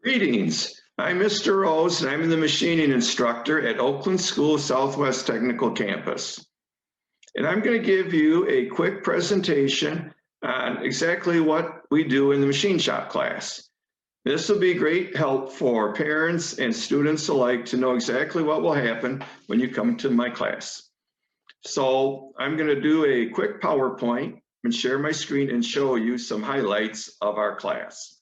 Greetings, I'm Mr. Rose and I'm the machining instructor at Oakland School Southwest Technical Campus. And I'm going to give you a quick presentation on exactly what we do in the machine shop class. This will be great help for parents and students alike to know exactly what will happen when you come to my class. So I'm going to do a quick PowerPoint and share my screen and show you some highlights of our class.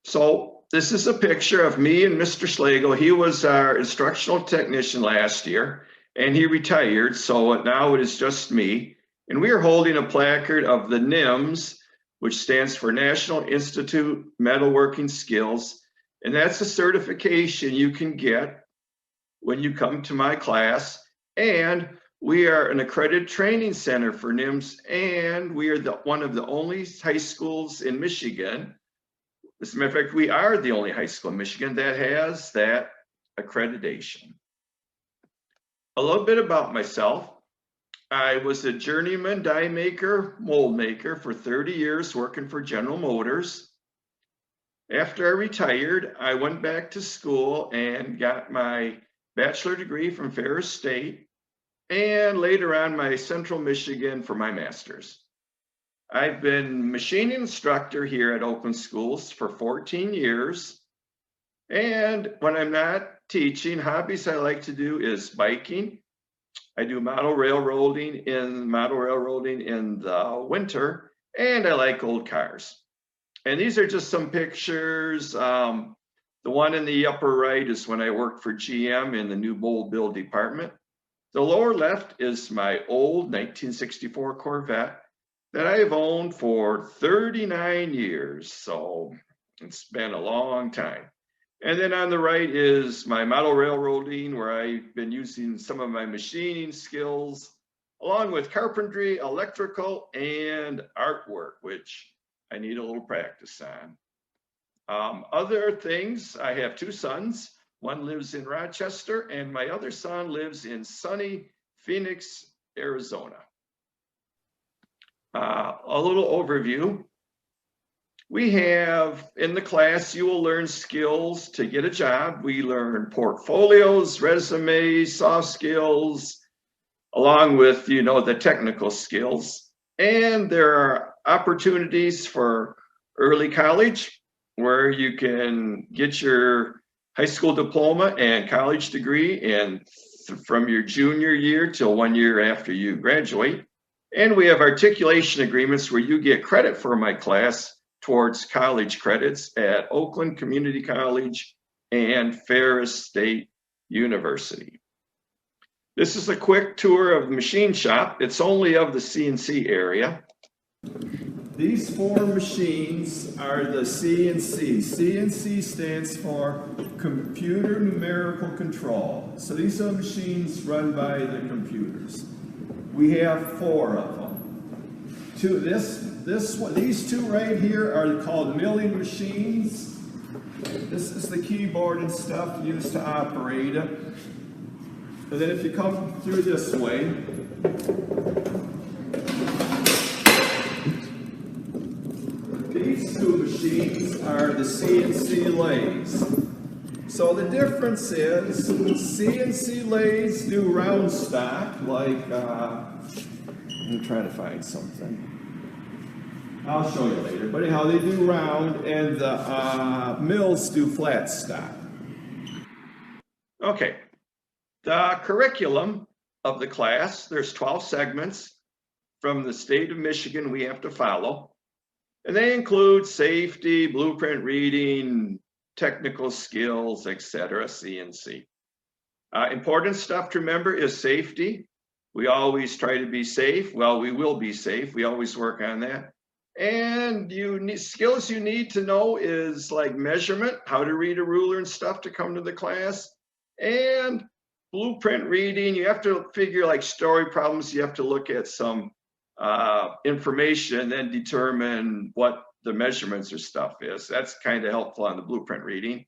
So this is a picture of me and Mr. Slagle. He was our instructional technician last year and he retired, so now it is just me. And we are holding a placard of the NIMS, which stands for National Institute Metalworking Skills. And that's a certification you can get when you come to my class. And we are an accredited training center for NIMS, and we are one of the only high schools in Michigan. As a matter of fact, we are the only high school in Michigan that has that accreditation. A little bit about myself. I was a journeyman die maker, mold maker for 30 years working for General Motors. After I retired, I went back to school and got my bachelor degree from Ferris State, and later on my Central Michigan for my master's. I've been machining instructor here at Oakland Schools for 14 years. And when I'm not teaching, hobbies I like to do is biking. I do model railroading in the winter, and I like old cars. And these are just some pictures. The one in the upper right is when I worked for GM in the new mold build department. The lower left is my old 1964 Corvette that I've owned for 39 years, so it's been a long time. And then on the right is my model railroading, where I've been using some of my machining skills, along with carpentry, electrical, and artwork, which I need a little practice on. Other things, I have two sons. One lives in Rochester, and my other son lives in sunny Phoenix, Arizona. A little overview. We have in the class, you will learn skills to get a job. We learn portfolios, resumes, soft skills, along with, the technical skills. And there are opportunities for early college where you can get your high school diploma and college degree from your junior year till 1 year after you graduate. And we have articulation agreements where you get credit for my class towards college credits at Oakland Community College and Ferris State University. This is a quick tour of the machine shop. It's only of the CNC area. These four machines are the CNC. CNC stands for Computer Numerical Control. So these are machines run by the computers. We have four of them. These two right here are called milling machines. This is the keyboard and stuff used to operate it. And then if you come through this way, these two machines are the CNC lathes. So the difference is CNC lathes do round stock, like, I'm trying to find something. I'll show you later. But anyhow, they do round, and the mills do flat stock. Okay, the curriculum of the class, there's 12 segments from the state of Michigan we have to follow. And they include safety, blueprint reading, technical skills, etc., CNC. Important stuff to remember is safety. We always try to be safe. Well, we will be safe. We always work on that. And skills you need to know is like measurement, how to read a ruler and stuff to come to the class, and blueprint reading. You have to figure like story problems. You have to look at some information and then determine what the measurements or stuff is. That's kind of helpful on the blueprint reading.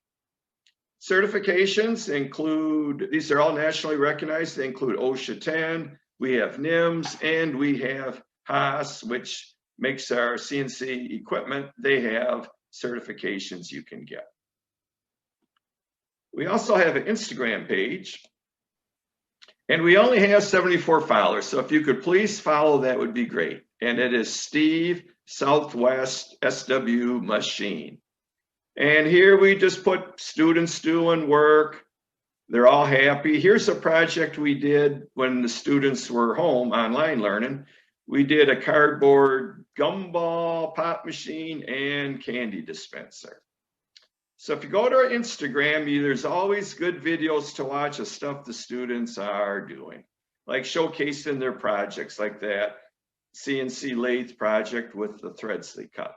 Certifications include, these are all nationally recognized. They include OSHA 10, we have NIMS, and we have Haas, which makes our CNC equipment. They have certifications you can get. We also have an Instagram page, and we only have 74 followers. So if you could please follow, that would be great. And it is Steve Southwest SW Machine. And here we just put students doing work. They're all happy. Here's a project we did when the students were home online learning. We did a cardboard gumball, pop machine, and candy dispenser. So if you go to our Instagram, there's always good videos to watch of stuff the students are doing, like showcasing their projects, like that CNC lathe project with the threads they cut.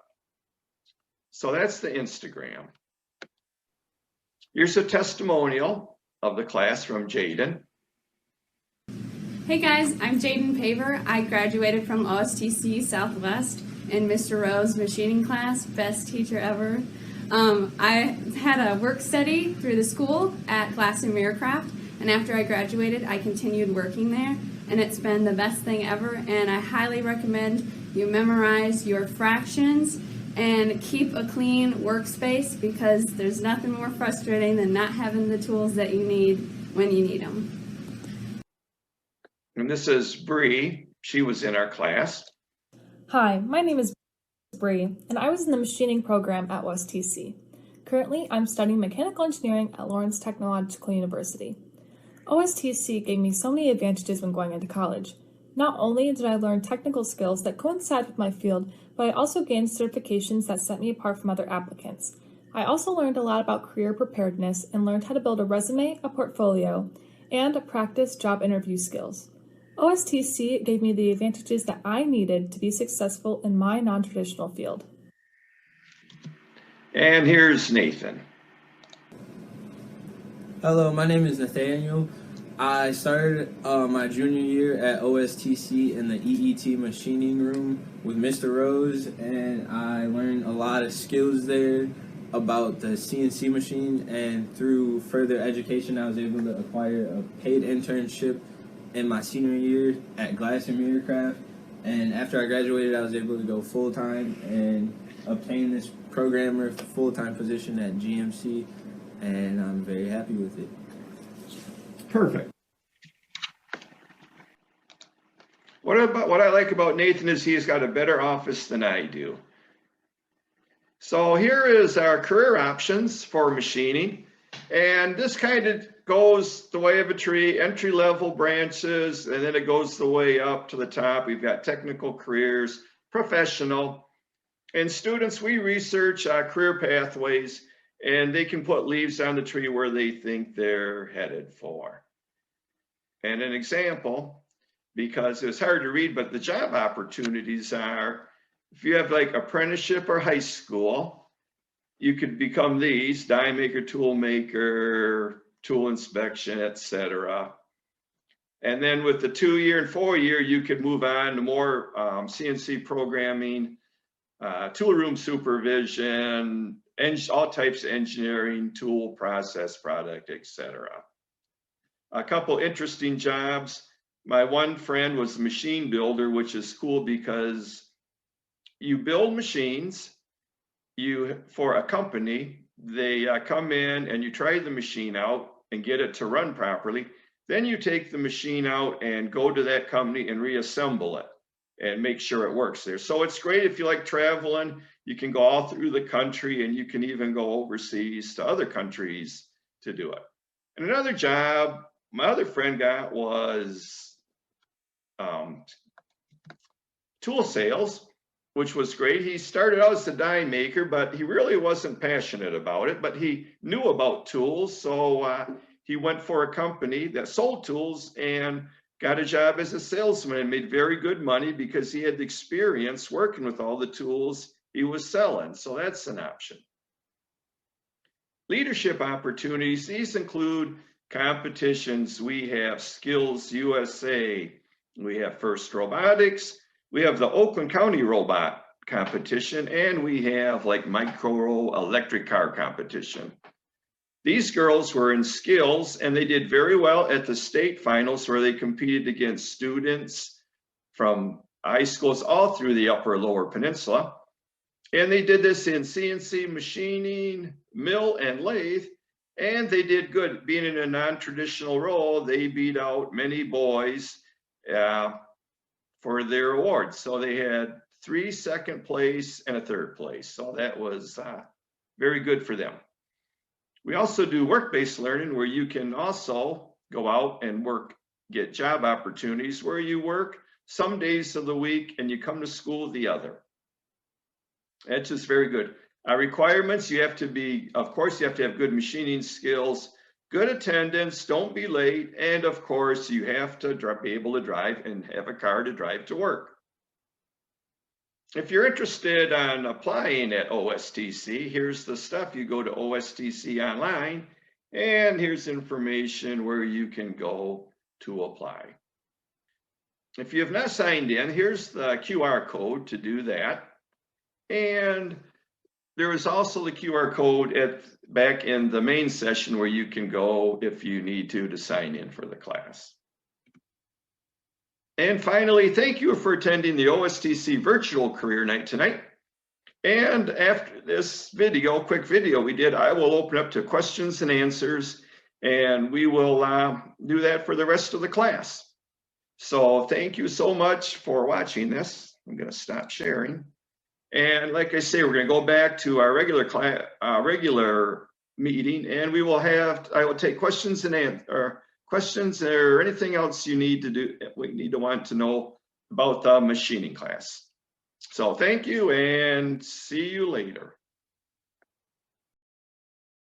So that's the Instagram. Here's a testimonial of the class from Jaden. Hey guys, I'm Jaden Paver. I graduated from OSTC Southwest in Mr. Rowe's machining class, best teacher ever. I had a work study through the school at Glass and Mirror Craft, and after I graduated, I continued working there, and it's been the best thing ever, and I highly recommend you memorize your fractions and keep a clean workspace, because there's nothing more frustrating than not having the tools that you need when you need them. And this is Bree. She was in our class. Hi, my name is Bree, and I was in the machining program at OSTC. Currently, I'm studying mechanical engineering at Lawrence Technological University. OSTC gave me so many advantages when going into college. Not only did I learn technical skills that coincide with my field, but I also gained certifications that set me apart from other applicants. I also learned a lot about career preparedness and learned how to build a resume, a portfolio, and practice job interview skills. OSTC gave me the advantages that I needed to be successful in my non-traditional field. And here's Nathan. Hello, my name is Nathaniel. I started my junior year at OSTC in the EET machining room with Mr. Rose, and I learned a lot of skills there about the CNC machine, and through further education I was able to acquire a paid internship in my senior year at Glass and Mirror Craft, and after I graduated I was able to go full-time and obtain this programmer full-time position at GMC, and I'm very happy with it. Perfect. What I like about Nathan is he's got a better office than I do. So here is our career options for machining, and this kind of goes the way of a tree, entry-level branches, and then it goes the way up to the top. We've got technical careers, professional, and students, we research career pathways, and they can put leaves on the tree where they think they're headed for. And an example, because it's hard to read, but the job opportunities are, if you have like apprenticeship or high school, you could become these: die maker, tool maker, tool inspection, etc. And then with the 2-year and 4-year, you could move on to more CNC programming, tool room supervision, all types of engineering, tool, process, product, etc. A couple interesting jobs. My one friend was a machine builder, which is cool because you build machines for a company. They come in and you try the machine out and get it to run properly. Then you take the machine out and go to that company and reassemble it and make sure it works there. So it's great if you like traveling. You can go all through the country, and you can even go overseas to other countries to do it. And another job my other friend got was tool sales, which was great. He started out as a die maker, but he really wasn't passionate about it, but he knew about tools. So he went for a company that sold tools and got a job as a salesman and made very good money because he had the experience working with all the tools he was selling. So that's an option. Leadership opportunities, these include competitions. We have Skills USA, we have First Robotics, we have the Oakland County Robot competition, and we have like micro electric car competition. These girls were in skills, and they did very well at the state finals, where they competed against students from high schools all through the upper lower peninsula. And they did this in CNC machining, mill, and lathe. And they did good. Being in a non-traditional role, they beat out many boys for their awards. So they had 3 second place and a 3rd place. So that was very good for them. We also do work-based learning, where you can also go out and work, get job opportunities where you work some days of the week and you come to school the other. That's just very good. Requirements, you have to be, of course, you have to have good machining skills, good attendance, don't be late, and of course, you have to be able to drive and have a car to drive to work. If you're interested in applying at OSTC, here's the stuff. You go to OSTC online, and here's information where you can go to apply. If you have not signed in, here's the QR code to do that. And there is also the QR code back in the main session where you can go if you need to sign in for the class. And finally, thank you for attending the OSTC virtual career night tonight. And after this video, quick video we did, I will open up to questions and answers, and we will do that for the rest of the class. So thank you so much for watching this. I'm going to stop sharing. And like I say, we're going to go back to our regular meeting, and we will I will take questions or anything else you need to do. We need to want to know about the machining class. So thank you and see you later.